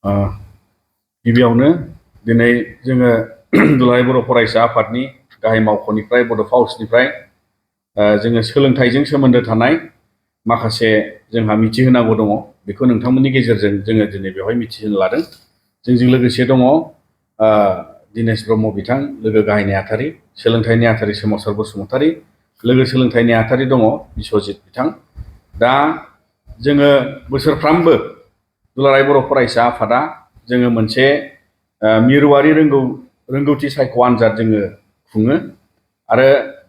ओ गिबियावनो दिनै जोङो दुलाराय बर' फरायसा आफादनि गाहाय मावख'निफ्राय बड'फा हाउसनिफ्राय जोङो सोलोंथाइजों सोमोन्दो थानाय माखासे जोंहा मिथिहोनांगौ दङ बेखौ नोंथांमोननि गेजेरजों जोङो दिनै बेवहाय मिथिहोनो लादों। जोंजों लोगोसे दङ दिनेश ब्रह्म बिथां लोगो गाहाय नेहाथारि, सोलोंथाइ नेहाथारि सोमावसार बसुमतारी, लोगो सोलोंथाइ नेहाथारि दङ बिस्वजित बिथां। दा जोङो बोसोरफ्रामबो दुलाराय बर' फरायसा आफादा जोङो मोनसे मिरुआरि रोंगौथि सायख' आनजाद जोङो खुङो आरो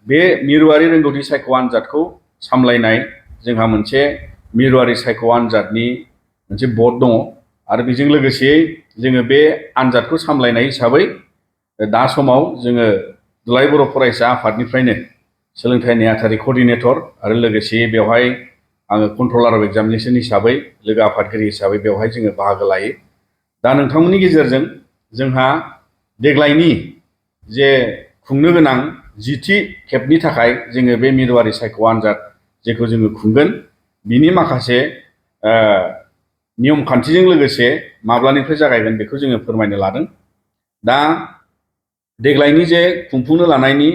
बे मिरुआरि रोंगौथि सायख' आनजादखौ सामलायनाय जोंहा मोनसे मिरुआरि सायख' आनजादनि मोनसे बर्ड दङ आरो बेजों लोगोसेयै जोङो बे आनजादखौ सामलायनाय हिसाबै दा समाव जोङो दुलाराय बर' फरायसा आफादनिफ्रायनो सोलोंथाइ नेहाथारि कअर्डिनेटर आरो लोगोसे बेवहाय आङो कन्ट्रलार अफ एग्जामिनेसन हिसाबै लोगो आफादगिरि हिसाबै बेवहाय जोङो बाहागो लायो। दा नोंथांमोननि गेजेरजों जोंहा देग्लायनि जे खुंनो गोनां 10थि खेबनि थाखाय जोङो बे मिरुआरि सायख' आनजाद जेखौ जोङो खुंगोन बिनि माखासे नियम खान्थिजों लोगोसे माब्लानिफ्राय जागायगोन बेखौ जोङो फोरमायनो लादों। दा देग्लायनि जे खुंफुंनो लानायनि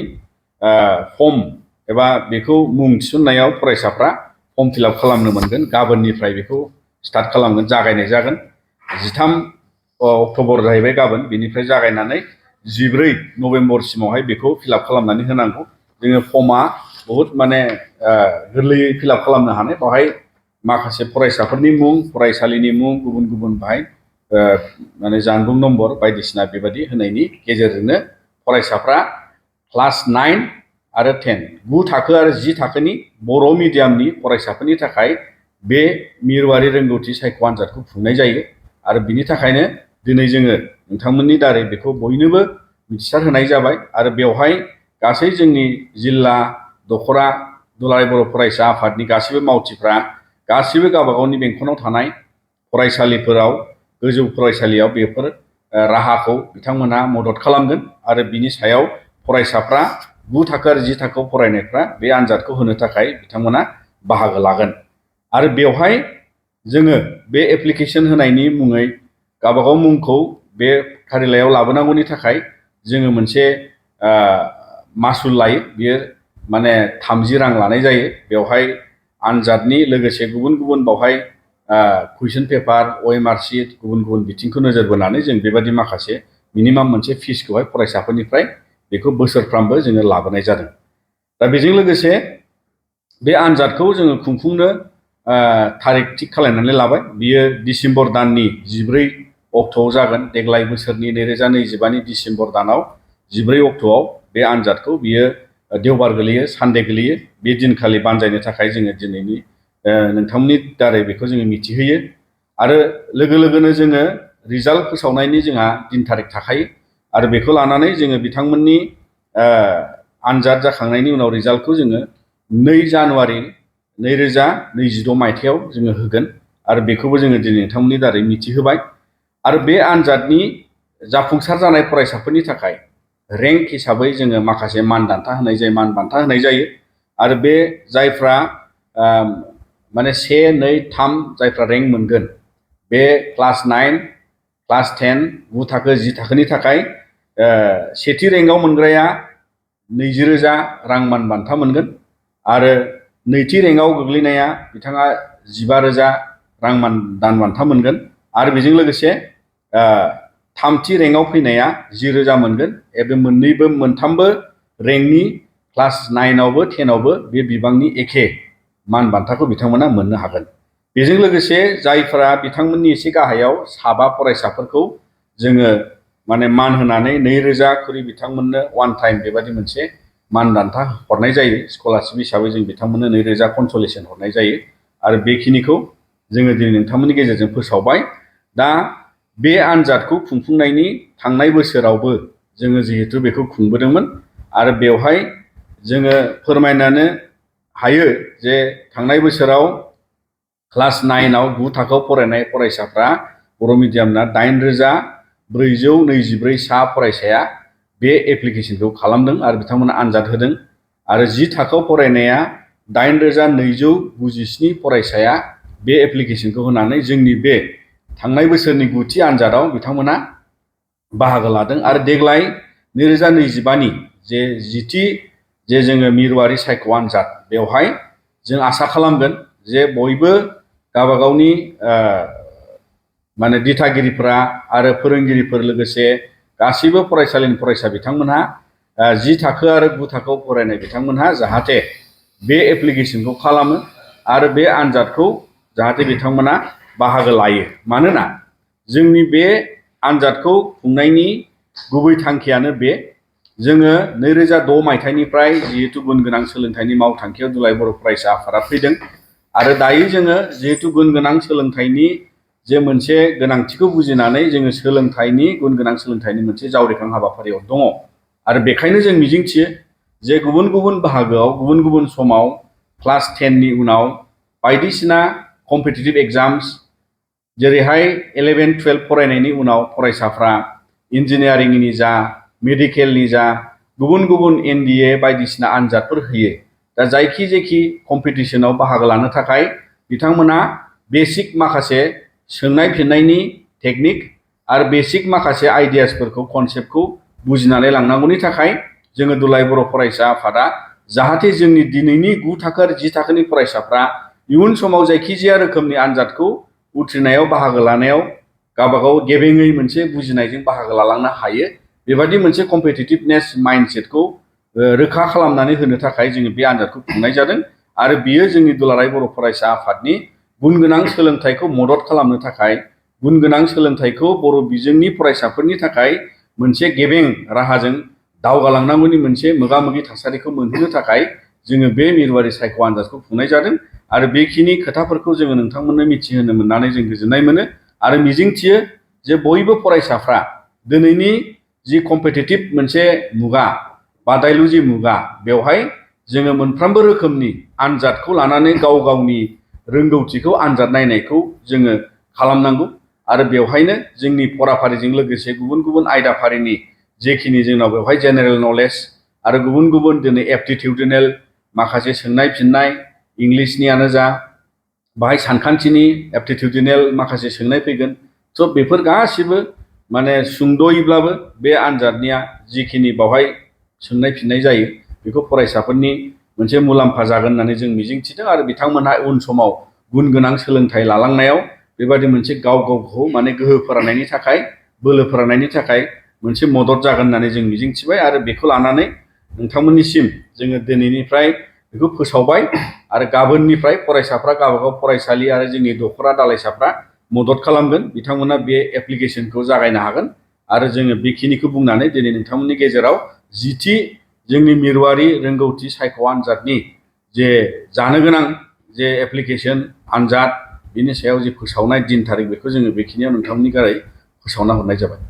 फर्म एबा बेखौ मुं थिसननायाव फरायसाफ्रा फर्म फिलआप खालामनो मोनगोन। गाबोननिफ्राय बेखौ स्टार्ट खालामगोन, जागायनाय जागोन। 13 अक्ट'बर जाहैबाय गाबोन, बिनिफ्राय जागायनानै 14 नभेम्बरसिमावहाय बेखौ फिलआप खालामनानै होनांगौ। जोङो फर्मआ बहुद माने गोरलैयै फिलआप खालामनो हानाय, बेवहाय माखासे फरायसाफोरनि मुं, फरायसालिनि मुं, गुबुन गुबुन बाहाय माने जानबुं नम्बर बायदिसिना बेबायदि होनायनि गेजेरजोंनो फरायसाफ्रा क्लास 9 आरो 10 9 थाखो आरो 10 थाखोनि बर' मिडियामनि फरायसाफोरनि थाखाय बे मिरुआरि रोंगौथि सायख' आनजादखौ खुंनाय जायो आरो बिनि थाखायनो दिनै जोङो नोंथांमोननि दारै बेखौ बयनोबो मिथिसार होनाय जाबाय आरो बेवहाय गासै जोंनि जिल्ला दख'रा दुलाराय बर' फरायसा आफादनि गासैबो मावथिफ्रा गासैबो गावबा गावनि बेंखनाव थानाय फरायसालिफोराव गोजौ फरायसालियाव बेफोर राहाखौ बिथांमोनहा मदद खालामगोन आरो बिनि सायाव फरायसाफ्रा 9 थाखो आरो 10 थाखोआव फरायनायफ्रा बे आनजादखौ होनो थाखाय बिथांमोना बाहागो लागोन आरो बेवहाय जोङो बे एप्लिकेसन होनायनि मुङै गावबागाव मुंखौ बे फारिलाइयाव लाबोनांगौनि थाखाय जोङो मोनसे मासुल लायो। बियो माने 30 रां लानाय जायो। बेवहाय आनजादनि लोगोसे गुबुन गुबुन बावहाय कुइसन पेपार, OMR शीट, गुबुन गुबुन बिथिंखौ नोजोर बोनानै जों बेबायदि माखासे मिनिमाम मोनसे फिसखौहाय फरायसाफोरनिफ्राय बेखौ बोसोरफ्रामबो जोङो लाबोनाय जादों। दा बेजों लोगोसे बे आनजादखौ जोङो खुंफुंनो थारिख थिग खालामनानै लाबाय। बियो डिसेम्बर दाननि 14 अक्ट'आव जागोन। देग्लाय बोसोरनि 2025नि डिसेम्बर दानाव 14 अक्ट'आव बे आनजादखौ बियो देवबार गोलैयो, सानडे गोलैयो। बे दिनखालि बानजायनो थाखाय जोङो दिनैनि नोंथांमोननि दारै बेखौ जोङो मिथिहोयो आरो लोगो लोगोनो जोङो रिजाल्ट फोसावनायनि जोंहा दिन थारिख थाखायो आरो बेखौ लानानै जोङो बिथांमोननि आनजाद जाखांनायनि उनाव रिजाल्टखौ जोङो 2 जानुवारि 2026 मायथाइयाव जोङो होगोन आरो बेखौबो जोङो दिनै नोंथांमोननि दारै मिथिहोबाय आरो बे आनजादनि जाफुंसार जानाय फरायसाफोरनि थाखाय रेंक हिसाबै जोङो माखासे मानबान्था होनाय जायो आरो बे जायफ्रा माने 1, 2, 3 जायफ्रा रेंक मोनगोन बे क्लास 9, क्लास 10, 9 थाखो 10 थाखोनि थाखाय सेथि रेंकआव मोनग्राया 20,000 रां मानबान्था मोनगोन आरो नैथि रेंकआव गोग्लैनाया बिथाङा 15,000 रां दान बान्था मोनगोन आरो बेजों लोगोसे थामथि रेंकआव फैनाया 10,000 मोनगोन। बे मोनथामबो रेंकनि क्लास 9आवबो 10आवबो बे बिबांनि एखे मान बान्थाखौ बिथांमोना मोननो हागोन। बेजों लोगोसे जायफोरा बिथांमोननि एसे गाहायाव साबा फरायसाफोरखौ जोङो माने मान होनानै 2,000 खरि बिथांमोननो वान टाइम बेबादि मोनसे मानबान्था हरनाय जायो। स्कलारशिप हिसाबै जों बिथांमोननो 2,000 कनसलेसन हरनाय जायो आरो बेखिनिखौ जोङो दिनै नोंथांमोननि गेजेरजों फोसावबाय। दा बे आनजादखौ खुंफुंनायनि थांनाय बोसोरावबो जोङो जिहेथु बेखौ खुंबोदोंमोन आरो बेवहाय जोङो फोरमायनानो हायो जे थांनाय बोसोराव क्लास 9आव 9 थाखोआव फरायनाय फरायसाफ्रा बर' मिडियामना 8,424 सा फरायसाया बे एप्लिकेसनखौ खालामदों आरो बिथांमोना आनजाद होदों आरो 10 थाखोआव फरायनाया 8,297 फरायसाया बे एप्लिकेसनखौ होनानै जोंनि बे थांनाय बोसोरनि 9थि आनजादाव बिथांमोना बाहागो लादों आरो देग्लाय 2025नि जे 10थि जे जोङो मिरुआरि सायख' आनजाद बेवहाय जों आसा खालामगोन जे बयबो गावबागावनि माने दिथागिरिफोरा आरो फोरोंगिरिफोर लोगोसे गासैबो फरायसालिनि फरायसा बिथांमोनहा 10 थाखो आरो 9 थाखोआव फरायनाय बिथांमोनहा जाहाथे बे एप्लिकेशनखौ खालामो आरो बे आनजादखौ जाहाथे बिथांमोना बाहागो लायो। मानोना जोंनि बे आनजादखौ खुंनायनि गुबै थांखियानो बे जोङो 2006 मायथाइनिफ्राय जिहेतु गुन गोनां सोलोंथाइनि मावथांखियाव दुलाराय बर' फरायसा आफादा फैदों आरो दायो जोङो जिहेतु गुन गोनां सोलोंथाइनि जे मोनसे गोनांथिखौ बुजिनानै जोङो सोलोंथाइनि गुन गोनां सोलोंथाइनि मोनसे जावरिखां हाबाफारियाव दङ आरो बेखायनो जों मिजिंथियो जे गुबुन गुबुन बाहागोआव गुबुन गुबुन समाव क्लास 10नि उनाव बायदिसिना कम्पिटिटिभ एग्जाम्स जेरैहाय 11-12 फरायनायनि उनाव फरायसाफ्रा इन्जिनियारिंनि जा मेडिकेलनि जा गुबुन गुबुन NDA बायदिसिना आनजादफोर होयो। दा जायखि कम्पिटिशनाव बाहागो लानो थाखाय बिथांमोना बेसिक माखासे सोंनाय फिन्नायनि टेकनिक आरो बेसिक माखासे आइडियासफोरखौ कनसेप्टखौ बुजिनानै लांनांगौनि थाखाय जोङो दुलाराय बर' फरायसा आफादा जाहाथे जोंनि दिनैनि 9 थाखो आरो 10 थाखोनि फरायसाफ्रा इयुन समाव जायखिजाया रोखोमनि आनजादखौ उथ्रिनायाव बाहागो लानायाव गावबागाव गेबेङै मोनसे बुजिनायजों बाहागो लालांनो हायो। बेबादि मोनसे कम्पिटिटिभनेस माइन्डसेटखौ रोखा खालामनानै होनो थाखाय जोङो बे आनजादखौ खुंनाय जादों आरो बियो जोंनि दुलाराय बर' फरायसा आफादनि गुन गोनां सोलोंथाइखौ मदद खालामनो थाखाय गुन गोनां सोलोंथाइखौ बर' बिजोंनि फरायसाफोरनि थाखाय मोनसे गेबें राहाजों दावगालांनांगौनि मोनसे मोगा-मोगि थासारिखौ मोनहोनो थाखाय जोङो बे मिरुआरि सायख' आनजादखौ खुंनाय जादों आरो बेखिनि खोथाफोरखौ जोङो नोंथांमोननो मिथिहोनो मोननानै जों गोजोननाय मोनो आरो मिजिंथियो जे बयबो फरायसाफ्रा दिनैनि जि कम्पिटिटिभ मोनसे मुगा बादायलु जि मुगा बेवहाय जोङो मोनफ्रोमबो रोखोमनि आनजादखौ लानानै गाव गावनि रोंगौथिखौ आनजाद नायनायखौ जोङो खालामनांगौ आरो बेवहायनो जोंनि फराफारिजों लोगोसे गुबुन गुबुन आयदाफारिनि जेखिनि जोंनाव बेवहाय जेनेरेल नलेज आरो गुबुन गुबुन दिनै एप्टिटिउडिनेल माखासे सोंनाय फिन्नाय इंलिसनियानो जा बाहाय सानखान्थिनि एप्टिटिउडिनेल माखासे सोंनाय फैगोन। स' बेफोर गासिबो माने सुंद'यैब्लाबो बे आनजादनिया जिखिनि बावहाय सोंनाय फिन्नाय जायो बेखौ फरायसाफोरनि मोनसे मुलाम्फा जागोन होननानै जों मिजिंथिदों आरो बिथांमोनहा उन समाव गुन गोनां सोलोंथाइ लालांनायाव बेबादि मोनसे गाव गावखौ माने गोहो फोरानायनि थाखाय बोलो फोरानायनि थाखाय मोनसे मदद जागोन होननानै जों मिजिंथिबाय आरो बेखौ लानानै नोंथांमोननिसिम जोङो दिनैनिफ्राय बेखौ फोसावबाय आरो गाबोननिफ्राय फरायसाफ्रा गावबागाव फरायसालि आरो जोंनि दख'रा दालाइसाफ्रा मदद खालामगोन बिथांमोना बे एप्लिकेशनखौ जागायनो हागोन आरो जोङो बेखिनिखौ बुंनानै दिनै नोंथांमोननि गेजेराव 10थि जोंनि मिरुआरि रोंगौथि सायख' आनजादनि जे जानो गोनां जे एप्लिकेशन आनजाद बिनि सायाव जे फोसावनाय दिन थारिख बेखौ जोङो बेखिनियाव नोंथांमोननि गारै फोसावना हरनाय जाबाय।